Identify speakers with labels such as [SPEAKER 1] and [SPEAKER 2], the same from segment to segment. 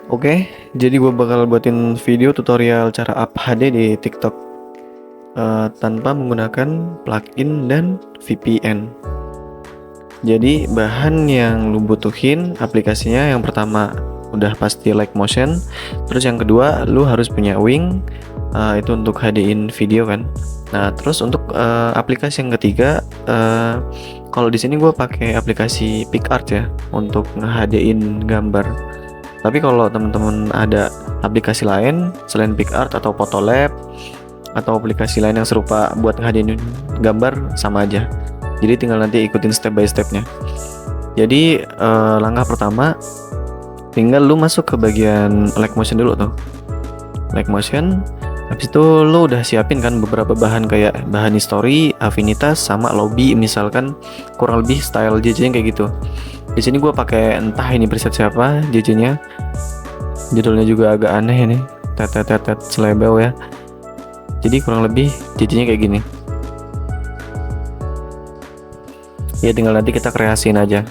[SPEAKER 1] Oke, jadi gue bakal buatin video tutorial cara up HD di TikTok tanpa menggunakan plugin dan VPN. Jadi bahan yang lu butuhin aplikasinya yang pertama udah pasti Motion. Terus yang kedua lu harus punya Wing, itu untuk HD-in video kan. Nah terus untuk aplikasi yang ketiga, kalau di sini gue pakai aplikasi PicArt ya untuk nge-HD-in gambar. Tapi kalau teman-teman ada aplikasi lain selain PicArt atau Photolab atau aplikasi lain yang serupa buat nge-HD-in gambar, sama aja. Jadi tinggal nanti ikutin step by stepnya. Jadi langkah pertama tinggal lu masuk ke bagian Motion dulu tuh. Motion. Habis itu lu udah siapin kan beberapa bahan kayak bahan history, affinitas, sama lobby, misalkan kurang lebih style JJ kayak gitu. Di sini gue pakai entah ini preset siapa JJ-nya. Judulnya juga agak aneh ini. Tet selebel ya. Jadi kurang lebih JJ-nya kayak gini. Ya tinggal nanti kita kreasiin aja.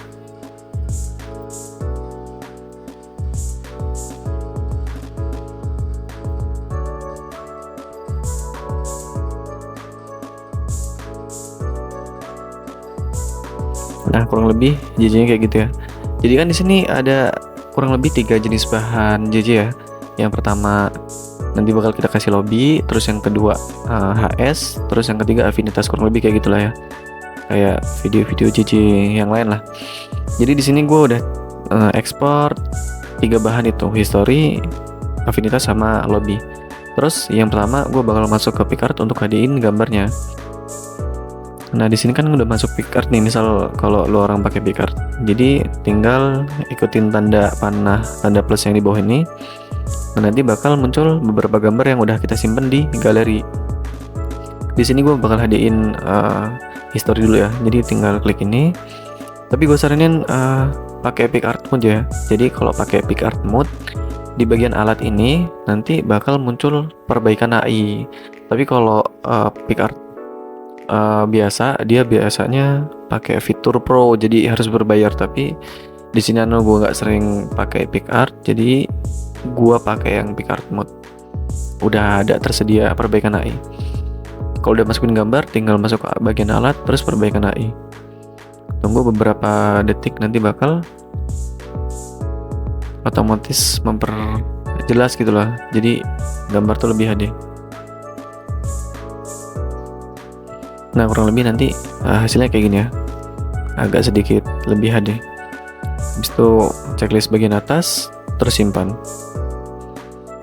[SPEAKER 1] Nah kurang lebih JJ-nya kayak gitu ya. Jadi kan di sini ada kurang lebih 3 jenis bahan JJ ya. Yang pertama nanti bakal kita kasih lobby, terus yang kedua HS, terus yang ketiga affinitas, kurang lebih kayak gitulah ya. Kayak video-video JJ yang lain lah. Jadi di sini gue udah ekspor 3 bahan itu, history, affinitas, sama lobby. Terus yang pertama gue bakal masuk ke PicArt untuk HD-in gambarnya. Nah di sini kan udah masuk PicArt nih, misal kalau lu orang pakai PicArt. Jadi tinggal ikutin tanda panah, tanda plus yang di bawah ini. Nah, nanti bakal muncul beberapa gambar yang udah kita simpen di galeri. Di sini gue bakal HD-in history dulu ya. Jadi tinggal klik ini. Tapi gue saranin pakai PicArt mode ya. Jadi kalau pakai PicArt mode di bagian alat ini nanti bakal muncul perbaikan AI. Tapi kalau PicArt biasa, dia biasanya pakai fitur Pro, jadi harus berbayar. Tapi di sini gue nggak sering pakai PicArt, jadi gue pakai yang PicArt mode. Udah ada tersedia perbaikan AI. Kalau udah masukin gambar, tinggal masuk ke bagian alat, terus perbaikan AI. Tunggu beberapa detik, nanti bakal otomatis memperjelas gitu lah. Jadi gambar tuh lebih HD. Nah kurang lebih nanti hasilnya kayak gini ya, agak sedikit lebih HD. Habis itu checklist bagian atas, terus simpan.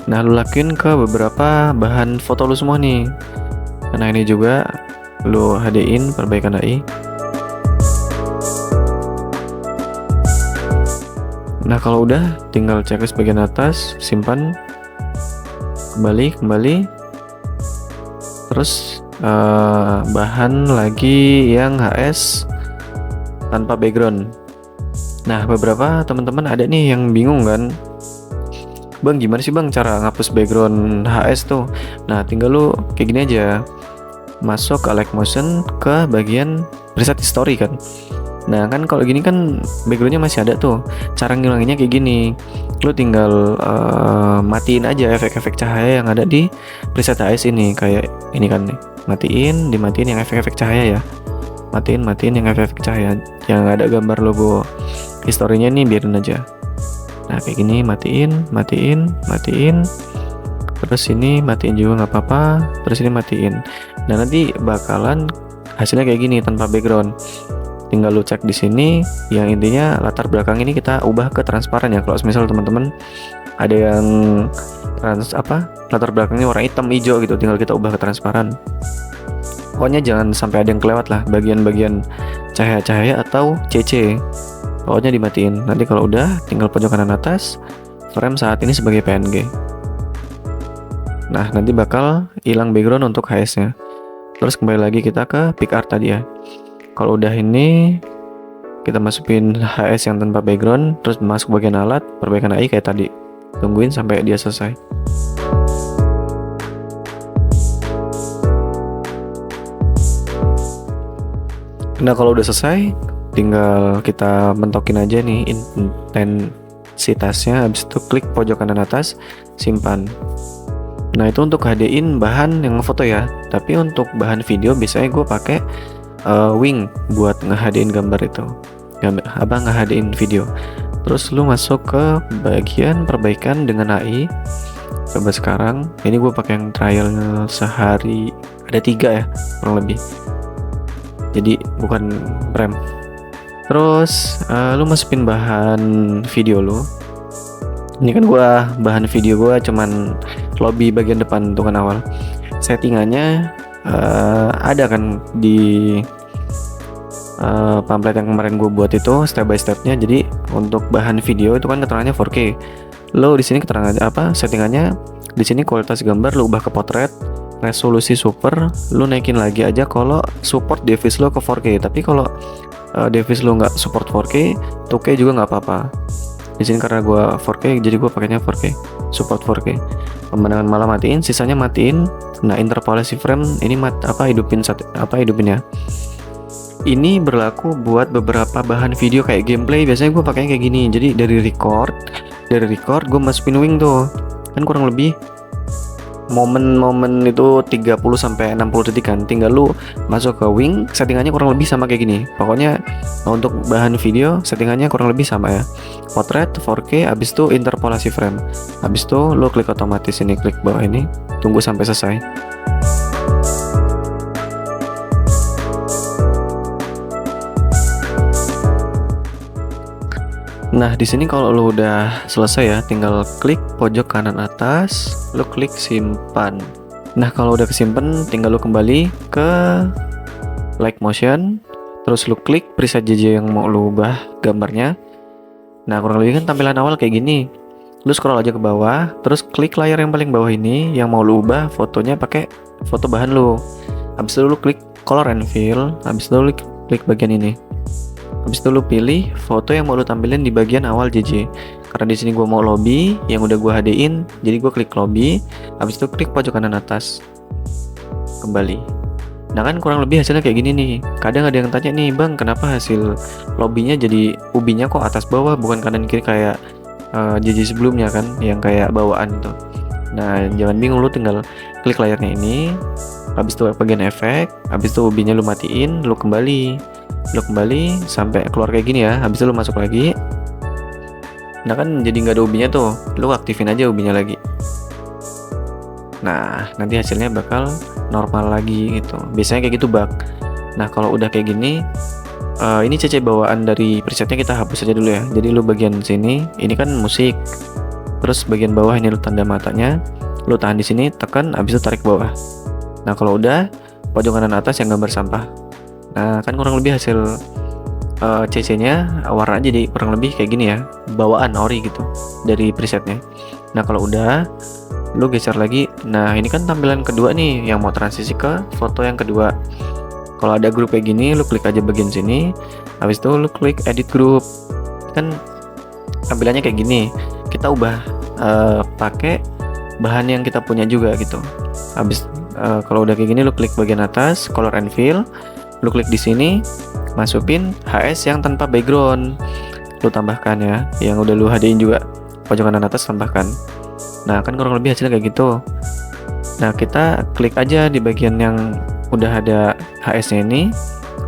[SPEAKER 1] Nah lu lakuin ke beberapa bahan foto lu semua nih. Nah ini juga lu HD-in perbaikan AI. Nah kalau udah tinggal checklist bagian atas, simpan, kembali, terus bahan lagi yang HS tanpa background. Nah beberapa teman-teman ada nih yang bingung kan, bang gimana sih bang cara ngapus background HS tuh. Nah tinggal lu kayak gini aja, masuk ke Motion ke bagian preset history kan. Nah kan kalau gini kan backgroundnya masih ada tuh. Cara ngilanginnya kayak gini, lu tinggal matiin aja efek-efek cahaya yang ada di preset HS ini. Kayak ini kan nih, dimatiin yang efek-efek cahaya ya. Matiin yang efek-efek cahaya. Yang ada gambar logo historinya nih biarin aja. Nah kayak gini, matiin. Terus ini matiin juga nggak apa-apa. Terus ini matiin. Nah nanti bakalan hasilnya kayak gini tanpa background. Tinggal lu cek di sini. Yang intinya latar belakang ini kita ubah ke transparan ya. Kalau misal teman-teman ada yang latar belakangnya warna hitam hijau gitu, tinggal kita ubah ke transparan. Pokoknya jangan sampai ada yang kelewat lah bagian-bagian cahaya-cahaya atau CC. Pokoknya dimatiin. Nanti kalau udah tinggal pojok kanan atas, frame saat ini sebagai PNG. Nah nanti bakal hilang background untuk HS-nya. Terus kembali lagi kita ke PicArt tadi ya. Kalau udah ini kita masukin HS yang tanpa background, terus masuk bagian alat, perbaikan AI kayak tadi. Tungguin sampai dia selesai. Nah kalau udah selesai, tinggal kita mentokin aja nih si tasnya, habis itu klik pojok kanan atas, simpan. Nah itu untuk HDin bahan yang foto ya. Tapi untuk bahan video biasanya gue pakai Wing buat nge-HDin gambar itu, nge-HDin video. Terus lu masuk ke bagian perbaikan dengan AI. Coba sekarang, ini gue pakai yang trial sehari, ada 3 ya kurang lebih. Jadi bukan rem. Terus lu masukin bahan video lu. Ini kan gua bahan video gua cuman lobby bagian depan untuk kan awal. Settingannya ada kan di pamflet yang kemarin gue buat itu step by stepnya. Jadi untuk bahan video itu kan keterangannya 4K. Lo di sini keterangan settingannya di sini kualitas gambar lo ubah ke potret, resolusi super lo naikin lagi aja kalau support device lo ke 4K. Tapi kalau device lo nggak support 4K, 2K juga nggak apa-apa. Di sini karena gue 4K jadi gue pakainya 4K, support 4K. Pemandangan malah matiin, sisanya matiin. Nah interpolasi frame ini hidupin ya. Ini berlaku buat beberapa bahan video kayak gameplay. Biasanya gue pakainya kayak gini. Jadi dari record gue masukin wing tuh. Kan kurang lebih momen-momen itu 30 sampai 60 detik kan. Tinggal lu masuk ke wing, settingannya kurang lebih sama kayak gini. Pokoknya untuk bahan video settingannya kurang lebih sama ya. Potret 4K, habis itu interpolasi frame. Habis itu lu klik otomatis ini, klik bawah ini, tunggu sampai selesai. Nah, di sini kalau lo udah selesai ya, tinggal klik pojok kanan atas, lo klik simpan. Nah, kalau udah kesimpan, tinggal lo kembali ke like motion, terus lo klik preset JJ yang mau lo ubah gambarnya. Nah, kurang lebih kan tampilan awal kayak gini. Lo scroll aja ke bawah, terus klik layar yang paling bawah ini yang mau lo ubah fotonya pakai foto bahan lo. Habis itu lo klik color and fill, habis itu lo klik bagian ini. Habis itu lu pilih foto yang mau lu tampilin di bagian awal JJ. Karena di sini gua mau lobby yang udah gua HDin, jadi gua klik lobby. Habis itu klik pojok kanan atas. Kembali. Nah kan kurang lebih hasilnya kayak gini nih. Kadang ada yang tanya nih, "Bang, kenapa hasil lobbynya jadi ubinya kok atas bawah bukan kanan kiri kayak JJ sebelumnya kan, yang kayak bawaan tuh." Nah, jangan bingung, lu tinggal klik layarnya ini. Habis itu bagian efek, habis itu ubinya lu matiin, lu kembali sampai keluar kayak gini ya. Habis itu lu masuk lagi. Nah kan jadi nggak ada ubinya tuh, lu aktifin aja ubinya lagi. Nah nanti hasilnya bakal normal lagi gitu. Biasanya kayak gitu bug. Nah kalau udah kayak gini, ini CC bawaan dari presetnya kita hapus aja dulu ya. Jadi lu bagian sini, ini kan musik. Terus bagian bawah ini lu tanda matanya, lu tahan di sini, tekan, habis itu tarik bawah. Nah kalau udah, pojok kanan atas yang gambar sampah. Nah kan kurang lebih hasil CC-nya warna jadi kurang lebih kayak gini ya, bawaan ori gitu dari presetnya. Nah kalau udah, lu geser lagi. Nah ini kan tampilan kedua nih yang mau transisi ke foto yang kedua. Kalau ada grup kayak gini, lu klik aja bagian sini. Habis itu lu klik edit group. Kan tampilannya kayak gini. Kita ubah pakai bahan yang kita punya juga gitu. Habis kalau udah kayak gini, lu klik bagian atas color and fill. Lu klik di sini, masukin HS yang tanpa background. Lu tambahkan ya, yang udah lu HDin juga. Pojok kanan atas tambahkan. Nah, kan kurang lebih hasilnya kayak gitu. Nah, kita klik aja di bagian yang udah ada HS-nya ini.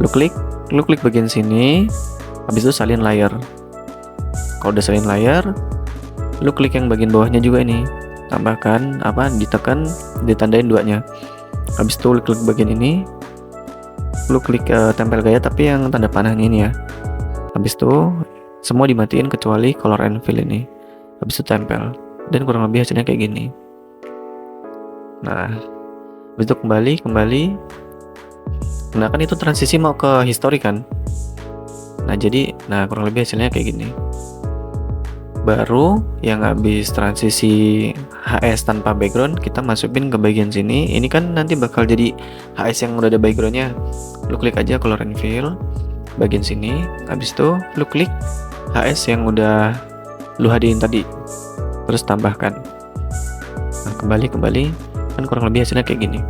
[SPEAKER 1] Lu klik bagian sini. Habis itu salin layar. Kalau udah salin layar, lu klik yang bagian bawahnya juga ini. Tambahkan ditekan, ditandain duanya. Habis itu lu klik bagian ini. Lu klik tempel gaya tapi yang tanda panah ini ya. Habis itu semua dimatiin kecuali color and fill ini. Habis itu tempel. Dan kurang lebih hasilnya kayak gini. Nah, habis itu kembali. Nah kan itu transisi mau ke history kan. Nah kurang lebih hasilnya kayak gini. Baru yang habis transisi HS tanpa background, kita masukin ke bagian sini. Ini kan nanti bakal jadi HS yang udah ada backgroundnya. Lu klik aja color and fill bagian sini. Habis itu lu klik HS yang udah lu hadirin tadi, terus tambahkan. Nah kembali kan kurang lebih hasilnya kayak gini.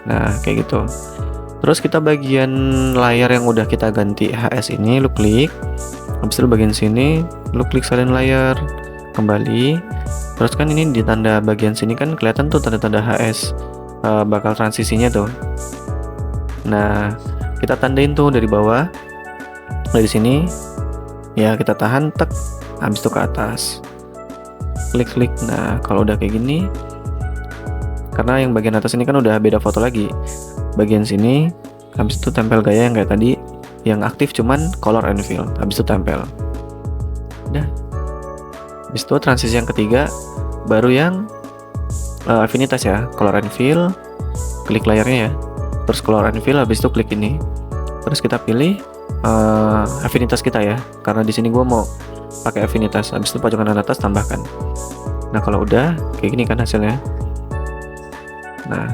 [SPEAKER 1] Nah kayak gitu. Terus kita bagian layar yang udah kita ganti HS ini, lu klik Habis itu bagian sini lu klik salin layar, kembali. Terus kan ini di tanda bagian sini kan kelihatan tuh tanda-tanda HS bakal transisinya tuh. Nah, kita tandain tuh dari bawah, dari sini ya, kita tahan, tek, habis itu ke atas, klik. Nah, kalau udah kayak gini, karena yang bagian atas ini kan udah beda foto lagi, bagian sini habis itu tempel gaya yang kayak tadi, yang aktif cuman color and fill, habis itu tempel. Udah. Habis itu transisi yang ketiga baru yang afinitas ya, color and fill, klik layarnya ya, terus color and fill, habis itu klik ini, terus kita pilih afinitas kita ya, karena di sini gue mau pakai afinitas. Habis itu pojok kanan atas tambahkan. Nah, kalau udah kayak gini kan hasilnya. Nah,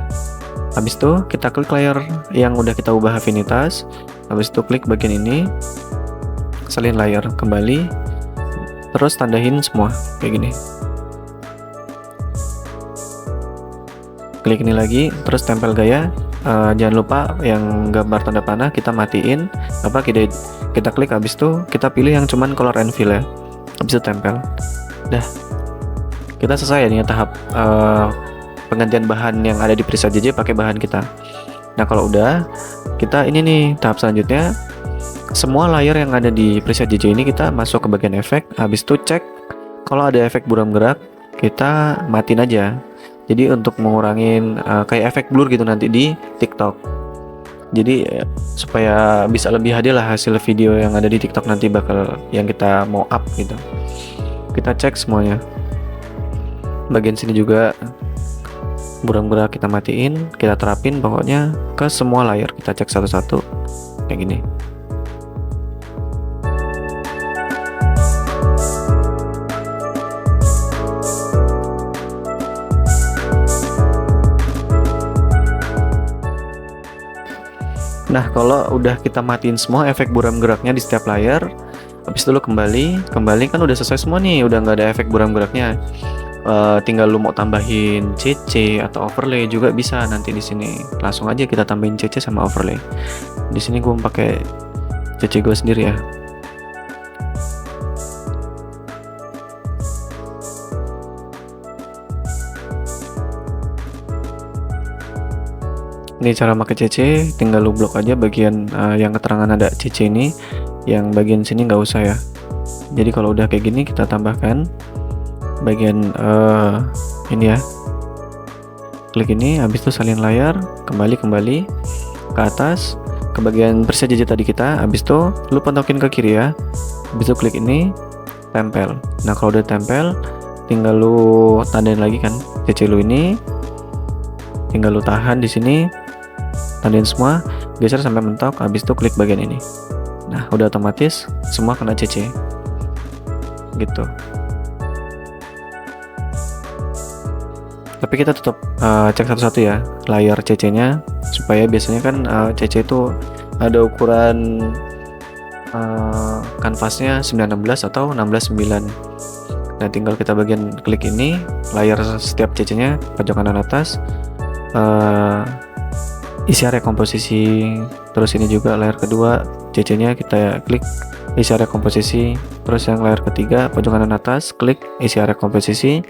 [SPEAKER 1] habis itu kita klik layar yang udah kita ubah afinitas, habis itu klik bagian ini, salin layar, kembali, terus tandain semua kayak gini. Klik ini lagi, terus tempel gaya. Jangan lupa yang gambar tanda panah kita matiin, kita klik, habis itu kita pilih yang cuman color and fill ya, habis itu tempel. Dah, kita selesai nih tahap penggantian bahan yang ada di preset JJ pakai bahan kita. Nah, kalau udah, kita ini nih tahap selanjutnya, semua layer yang ada di preset JJ ini kita masuk ke bagian efek, habis itu cek kalau ada efek buram gerak, kita matiin aja. Jadi untuk mengurangin kayak efek blur gitu nanti di TikTok. Jadi supaya bisa lebih adil lah hasil video yang ada di TikTok nanti bakal yang kita mau up gitu. Kita cek semuanya. Bagian sini juga buram gerak kita matiin, kita terapin pokoknya ke semua layar, kita cek satu-satu kayak gini. Nah, kalau udah kita matiin semua efek buram geraknya di setiap layar, habis itu lu kembali kan udah selesai semua nih, udah nggak ada efek buram geraknya. Tinggal lu mau tambahin CC atau overlay juga bisa nanti di sini. Langsung aja kita tambahin CC sama overlay. Di sini gue pakai CC gue sendiri ya. Ini cara pakai CC, tinggal lu blok aja bagian yang keterangan ada CC ini, yang bagian sini nggak usah ya. Jadi kalau udah kayak gini kita tambahkan bagian ini ya, klik ini, habis itu salin layar, kembali ke atas ke bagian preset JJ tadi kita, habis itu lu pentokin ke kiri ya, habis itu klik ini, tempel. Nah, kalau udah tempel tinggal lu tandain lagi kan CC lu ini, tinggal lu tahan di sini, tandain semua, geser sampai mentok, habis itu klik bagian ini. Nah, udah otomatis semua kena CC gitu. Tapi kita tetap cek satu-satu ya layar CC-nya, supaya biasanya kan CC itu ada ukuran kanvasnya 916 atau 169. Nah, tinggal kita bagian klik ini, layar setiap CC-nya pojok kanan atas, isi area komposisi, terus ini juga layar kedua CC-nya kita klik isi area komposisi, terus yang layar ketiga pojok kanan atas klik isi area komposisi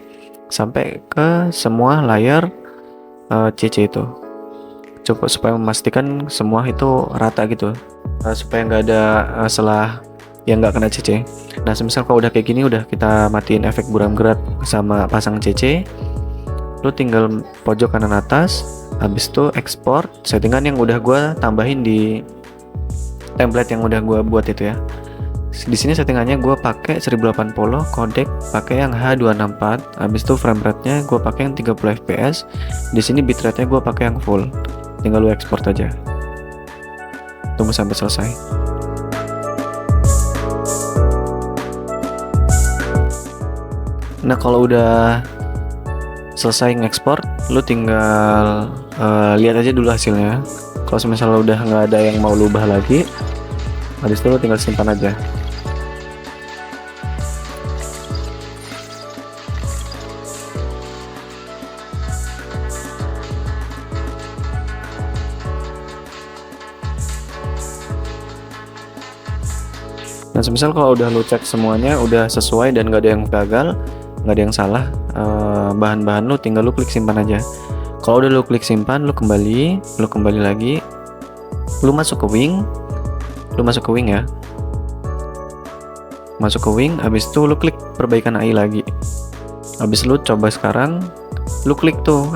[SPEAKER 1] sampai ke semua layar CC itu. Coba supaya memastikan semua itu rata gitu, supaya nggak ada selah yang nggak kena CC. Nah, semisal kalau udah kayak gini, udah kita matiin efek buram gerak sama pasang CC, lu tinggal pojok kanan atas, habis itu export settingan yang udah gua tambahin di template yang udah gua buat itu ya. Di sini settingannya gue pakai 1080, codec pakai yang H264, habis itu frame rate-nya gue pakai yang 30 fps. Di sini bitrate-nya gue pakai yang full. Tinggal lu export aja. Tunggu sampai selesai. Nah, kalau udah selesai ngekspor, lu tinggal lihat aja dulu hasilnya. Kalau misalnya udah nggak ada yang mau lu ubah lagi, habis itu lu tinggal simpan aja. Nah, semisal kalau udah lu cek semuanya udah sesuai dan nggak ada yang gagal, nggak ada yang salah, bahan-bahan lu tinggal lu klik simpan aja. Kalau udah lu klik simpan, lu kembali lagi, lu masuk ke Wing, ya. Masuk ke Wing, habis itu lu klik perbaikan AI lagi. Habis lu coba sekarang, lu klik tuh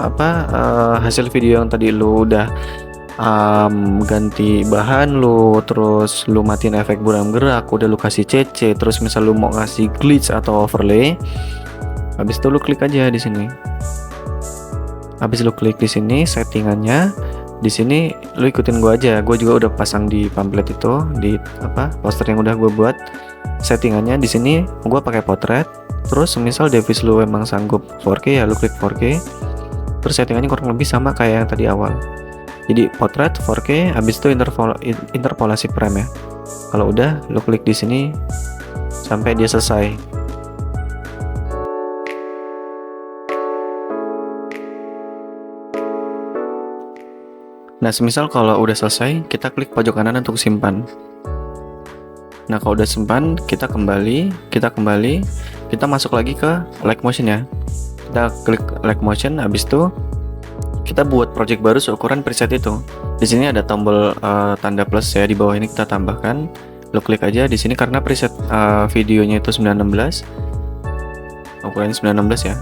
[SPEAKER 1] hasil video yang tadi lu udah ganti bahan lu, terus lu matiin efek buram gerak, udah lu kasih CC, terus misal lu mau kasih glitch atau overlay, habis itu lu klik aja di sini. Habis lu klik di sini settingannya, di sini lu ikutin gua aja. Gua juga udah pasang di pamflet itu, di poster yang udah gua buat. Settingannya di sini gua pakai potret. Terus misal device lu emang sanggup 4K ya lu klik 4K. Terus settingannya kurang lebih sama kayak yang tadi awal. Jadi potret 4K, habis itu interpolasi frame ya. Kalau udah lu klik di sini sampai dia selesai. Nah, semisal kalau udah selesai, kita klik pojok kanan untuk simpan. Nah, kalau udah simpan, kita kembali, kita masuk lagi ke Like Motion ya. Kita klik Like Motion, habis itu kita buat project baru seukuran preset itu. Di sini ada tombol tanda plus ya, di bawah ini kita tambahkan. Lo klik aja di sini karena preset videonya itu 916. Ukurannya 916 ya.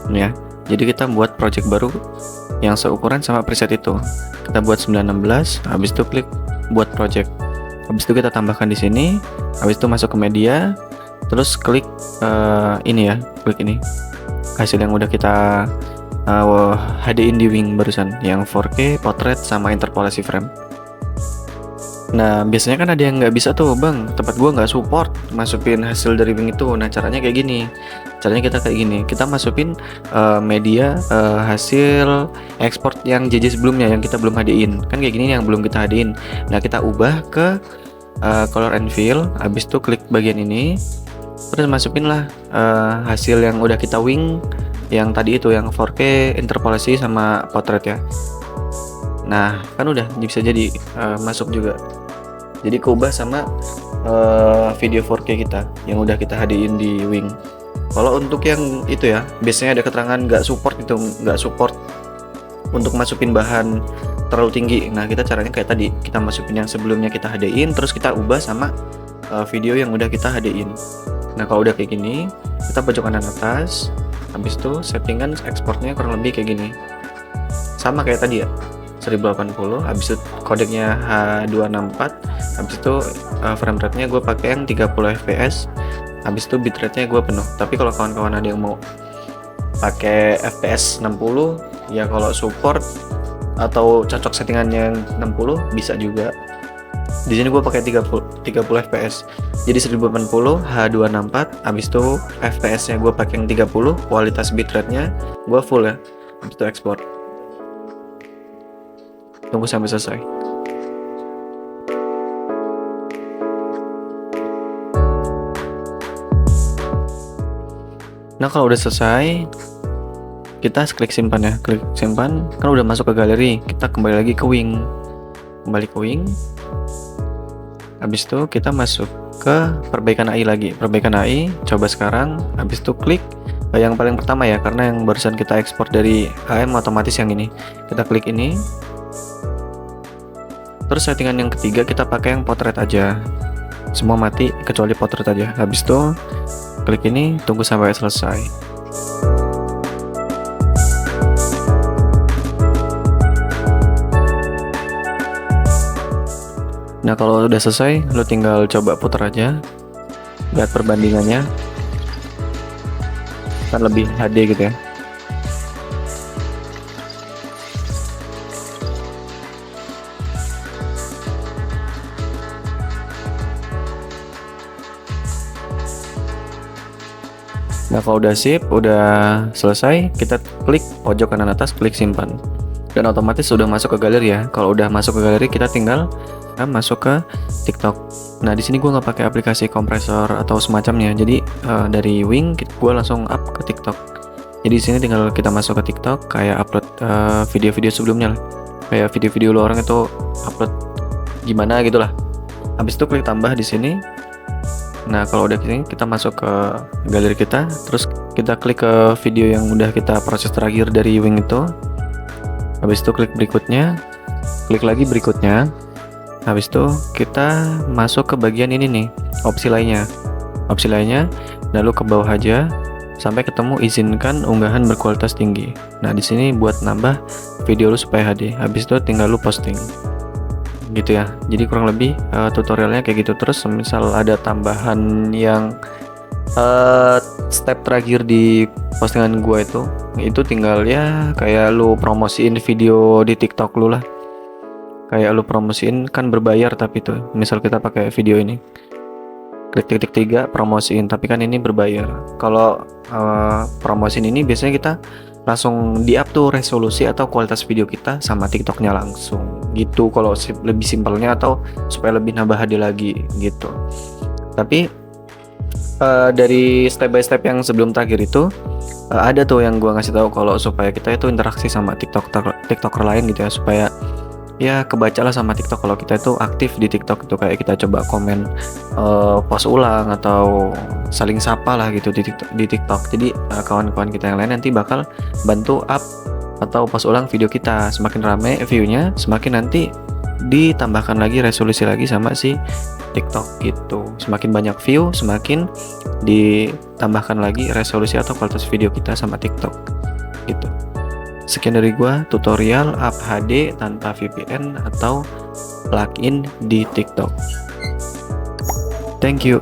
[SPEAKER 1] Ini ya. Jadi kita buat project baru yang seukuran sama preset itu. Kita buat 916, habis itu klik buat project. Habis itu kita tambahkan di sini, habis itu masuk ke media, terus klik ini ya, klik ini. Hasil yang udah kita HD-in di Wing barusan, yang 4K, potret sama interpolasi frame. Nah, biasanya kan ada yang nggak bisa tuh, Bang, tempat gua nggak support masukin hasil dari Wing itu. Nah, caranya kayak gini. Caranya kita kayak gini. Kita masukin media hasil ekspor yang JJ sebelumnya yang kita belum HD-in. Kan kayak gini yang belum kita HD-in. Nah, kita ubah ke color and fill. Habis itu klik bagian ini. Terus masukinlah hasil yang udah kita Wing yang tadi itu, yang 4K, interpolasi sama potret ya. Nah, kan udah bisa jadi masuk juga. Jadi keubah sama video 4K kita yang udah kita HD-in di Wing. Kalau untuk yang itu ya, biasanya ada keterangan nggak support itu, nggak support untuk masukin bahan terlalu tinggi. Nah, kita caranya kayak tadi, kita masukin yang sebelumnya kita HD-in, terus kita ubah sama video yang udah kita HD-in. Nah, kalau udah kayak gini, kita pojok kanan atas, habis itu settingan ekspornya kurang lebih kayak gini. Sama kayak tadi ya, 1080, habis itu kodeknya H264, habis itu frame rate-nya gue pakai yang 30 fps, habis itu bitrate-nya gue penuh. Tapi kalau kawan-kawan ada yang mau pakai fps 60 ya, kalau support atau cocok settingan yang 60 bisa juga. Di sini gue pakai 30 fps, jadi 1080 H264, habis itu fps-nya gue pakai yang 30, kualitas bitrate-nya gue full ya, habis itu ekspor. Tunggu sampai selesai. Nah, kalau udah selesai, kita klik simpan ya. Klik simpan, kan udah masuk ke galeri. Kita kembali lagi ke Wing. Habis itu kita masuk ke perbaikan AI lagi. Perbaikan AI, coba sekarang. Habis itu klik yang paling pertama ya, karena yang barusan kita ekspor dari HM otomatis yang ini. Kita klik ini. Terus settingan yang ketiga kita pakai yang potret aja. Semua mati kecuali potret aja. Habis itu klik ini, tunggu sampai selesai. Nah, kalau udah selesai, lo tinggal coba putar aja. Lihat perbandingannya. Kan lebih HD gitu ya. Nah, kalau udah sip, udah selesai, kita klik pojok kanan atas, klik simpan, dan otomatis sudah masuk ke galeri ya. Kalau udah masuk ke galeri, kita tinggal masuk ke TikTok. Nah, di sini gue nggak pakai aplikasi kompresor atau semacamnya, jadi dari Wing gue langsung up ke TikTok. Jadi di sini tinggal kita masuk ke TikTok, kayak upload video-video sebelumnya lah, kayak video-video lo orang itu upload gimana gitulah. Habis itu klik tambah di sini. Nah, kalau udah gini kita masuk ke galeri kita, terus kita klik ke video yang udah kita proses terakhir dari Wing itu. Habis itu klik berikutnya, klik lagi berikutnya. Habis itu kita masuk ke bagian ini nih, opsi lainnya. Opsi lainnya, lalu ke bawah aja sampai ketemu izinkan unggahan berkualitas tinggi. Nah, di sini buat nambah video lu supaya HD. Habis itu tinggal lu posting. Gitu ya. Jadi kurang lebih tutorialnya kayak gitu. Terus misal ada tambahan yang step terakhir di postingan gua itu tinggal ya kayak lu promosiin video di TikTok lu lah. Kayak lu promosiin kan berbayar, tapi tuh misal kita pakai video ini, klik titik 3 promosiin, tapi kan ini berbayar. Kalau promosiin ini biasanya kita langsung di up tuh resolusi atau kualitas video kita sama TikToknya langsung gitu, kalau lebih simpelnya, atau supaya lebih nambah HD lagi gitu. Tapi dari step by step yang sebelum terakhir itu ada tuh yang gua ngasih tahu kalau supaya kita itu interaksi sama tiktoker lain gitu ya, supaya ya kebaca lah sama TikTok kalau kita itu aktif di TikTok itu. Kayak kita coba komen post ulang atau saling sapa lah gitu di TikTok. Jadi kawan-kawan kita yang lain nanti bakal bantu up atau post ulang video kita. Semakin rame viewnya, semakin nanti ditambahkan lagi resolusi lagi sama si TikTok gitu. Semakin banyak view, semakin ditambahkan lagi resolusi atau kualitas video kita sama TikTok gitu. Sekian dari gua, tutorial up HD tanpa VPN atau plugin di TikTok. Thank you.